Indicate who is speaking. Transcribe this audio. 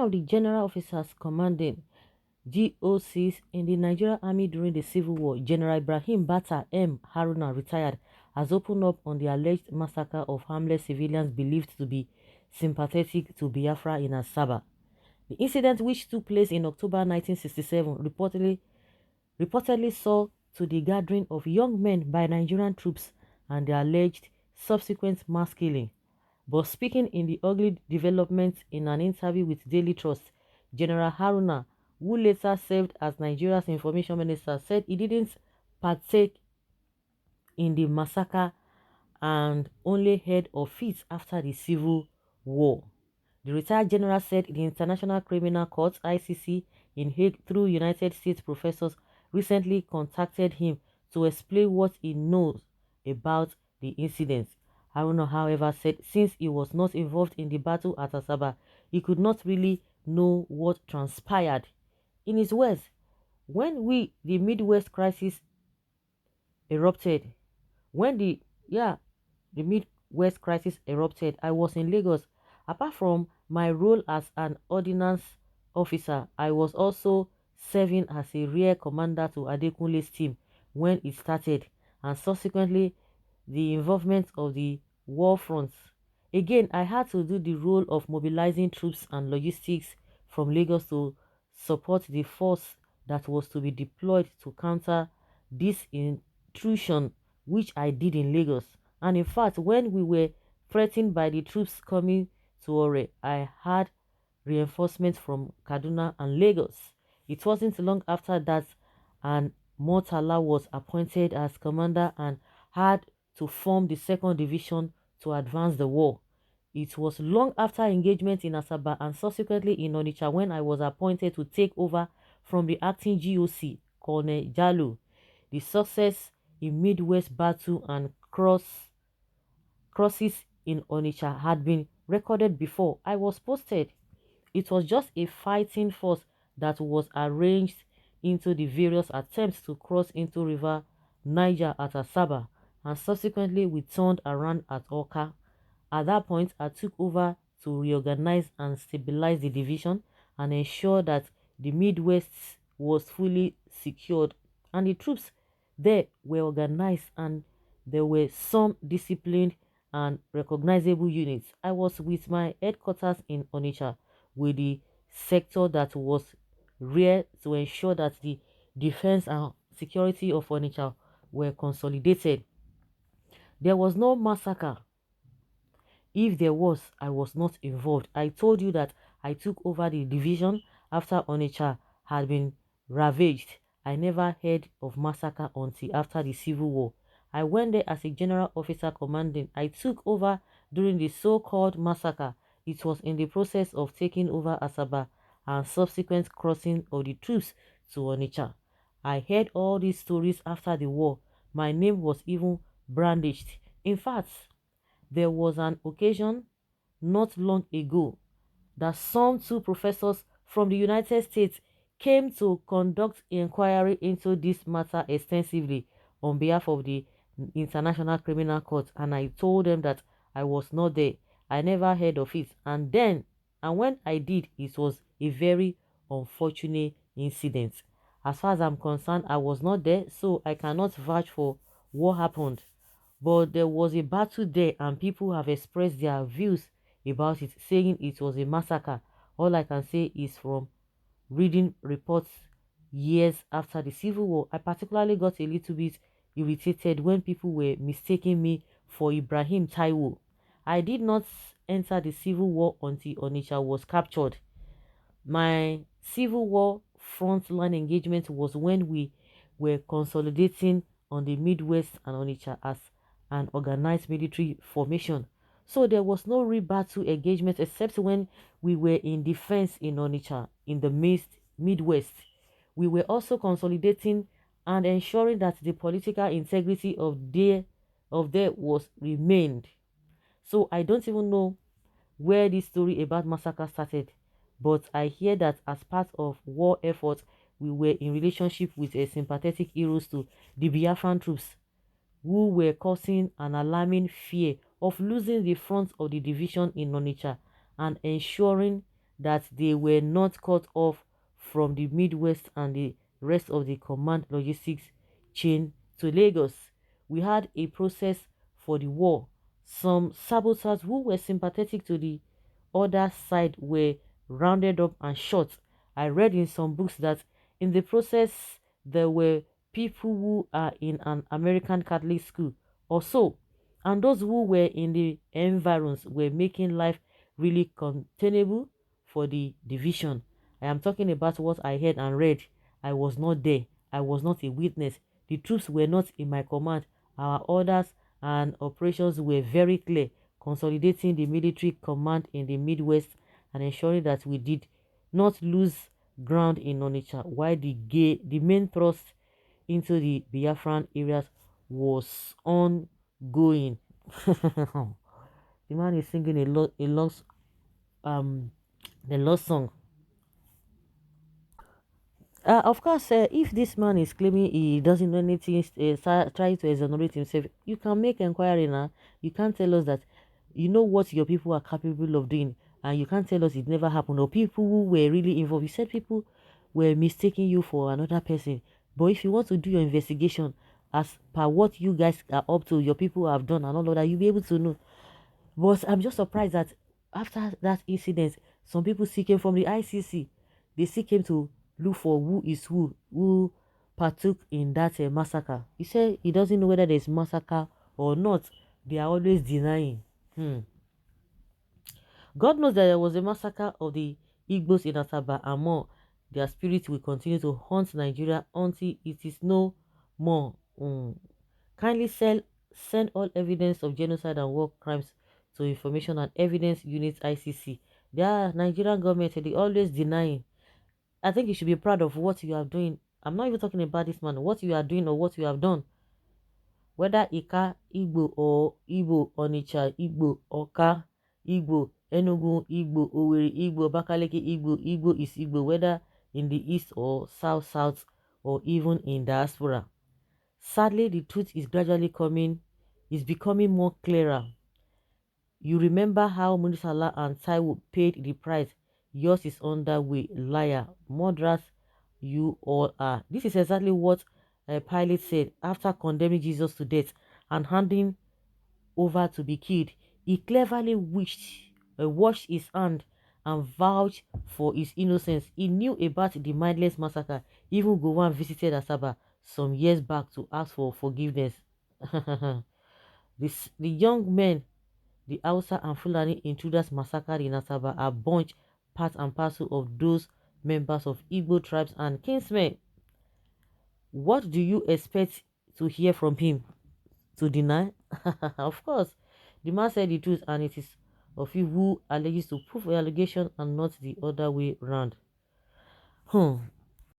Speaker 1: of the general officers commanding GOCs in the Nigerian army during the Civil War, General Ibrahim Bata M. Haruna, retired, has opened up on the alleged massacre of harmless civilians believed to be sympathetic to Biafra in Asaba. The incident, which took place in October 1967, reportedly saw to the gathering of young men by Nigerian troops and the alleged subsequent mass killing. But speaking in the ugly developments in an interview with Daily Trust, General Haruna, who later served as Nigeria's information minister, said he didn't partake in the massacre and only heard of it after the Civil War. The retired general said the International Criminal Court (ICC) in Hague, through United States professors, recently contacted him to explain what he knows about the incident. Haruna, however, said since he was not involved in the battle at Asaba, he could not really know what transpired. In his words, when the Midwest crisis erupted, when the Midwest crisis erupted, I was in Lagos. Apart from my role as an ordnance officer, I was also serving as a rear commander to Adekunle's team when it started, and subsequently the involvement of the war fronts. Again, I had to do the role of mobilizing troops and logistics from Lagos to support the force that was to be deployed to counter this intrusion, which I did in Lagos. And in fact, when we were threatened by the troops coming to Ore, I had reinforcements from Kaduna and Lagos. It wasn't long after that and Murtala was appointed as commander and had to form the 2nd Division to advance the war. It was long after engagement in Asaba and subsequently in Onitsha when I was appointed to take over from the acting GOC, Colonel Jalu. The success in Midwest battle and crosses in Onitsha had been recorded before I was posted. It was just a fighting force that was arranged into the various attempts to cross into River Niger at Asaba, and subsequently we turned around at Oka. At that point, I took over to reorganize and stabilize the division and ensure that the Midwest was fully secured and the troops there were organized and there were some disciplined and recognizable units. I was with my headquarters in Onitsha with the sector that was rear to ensure that the defense and security of Onitsha were consolidated. There was no massacre. If there was, I was not involved. I told you that I took over the division after Onitsha had been ravaged. I never heard of massacre until after the Civil War. I went there as a general officer commanding. I took over during the so-called massacre. It was in the process of taking over Asaba and subsequent crossing of the troops to Onitsha. I heard all these stories after the war. My name was even brandished. In fact, there was an occasion not long ago that some 2 professors from the United States came to conduct inquiry into this matter extensively on behalf of the International Criminal Court, and I told them that I was not there. I never heard of it. And when I did, it was a very unfortunate incident. As far as I'm concerned, I was not there, so I cannot vouch for what happened. But there was a battle there and people have expressed their views about it, saying it was a massacre. All I can say is from reading reports years after the Civil War, I particularly got a little bit irritated when people were mistaking me for Ibrahim Taiwo. I did not enter the Civil War until Onitsha was captured. My Civil War frontline engagement was when we were consolidating on the Midwest and Onitsha as an organized military formation. So there was no real battle engagement except when we were in defense in Onitsha in the Midwest. We were also consolidating and ensuring that the political integrity of there was remained. So I don't even know where this story about massacre started, but I hear that as part of war efforts, we were in relationship with a sympathetic heroes to the Biafran troops who were causing an alarming fear of losing the front of the division in Onitsha and ensuring that they were not cut off from the Midwest and the rest of the command logistics chain to Lagos. We had a process for the war. Some saboteurs who were sympathetic to the other side were rounded up and shot. I read in some books that in the process there were people who are in an American Catholic school or so, and those who were in the environs were making life really containable for the division. I am talking about what I heard and read. I was not there. I was not a witness. The troops were not in my command. Our orders and operations were very clear, consolidating the military command in the Midwest and ensuring that we did not lose ground in Onitsha, while the main thrust into the Biafran areas was ongoing. The man is singing a lost um the lost song. Of course, if this man is claiming he doesn't know anything, trying to exonerate himself, you can make inquiry now. You can't tell us that you know what your people are capable of doing, and you can't tell us it never happened, or people who were really involved. You said people were mistaking you for another person. But if you want to do your investigation as per what you guys are up to, your people have done, and all of that, you'll be able to know. But I'm just surprised that after that incident, some people still came from the ICC. They still came to look for who partook in that massacre. He said he doesn't know whether there's massacre or not. They are always denying. Hmm. God knows that there was a massacre of the Igbos in Asaba and more. Their spirit will continue to haunt Nigeria until it is no more. Kindly send all evidence of genocide and war crimes to Information and Evidence Unit ICC. The Nigerian government, they always denying. I think you should be proud of what you are doing. I'm not even talking about this man. What you are doing or what you have done. Whether Ika, Igbo or Igbo, Onitsha, Igbo, Oka, Igbo, Enugu, Igbo, Owerri, Igbo, Bakaleke, Igbo, Igbo is Igbo, whether in the east or south, or even in diaspora. Sadly, the truth is becoming more clearer. You remember how Munisala and Taiwo paid the price. Yours is on that way, liar, murderers, you all are. This is exactly what Pilate said after condemning Jesus to death and handing over to be killed. He cleverly washed his hand and vouched for his innocence. He knew about the mindless massacre. Even Gowon visited Asaba some years back to ask for forgiveness. The young men the Hausa and Fulani intruders massacred in Asaba are bunch part and parcel of those members of Igbo tribes and kinsmen. What do you expect to hear from him? To deny? Of course, the man said the truth, and it is of you who alleges to prove the allegation and not the other way round.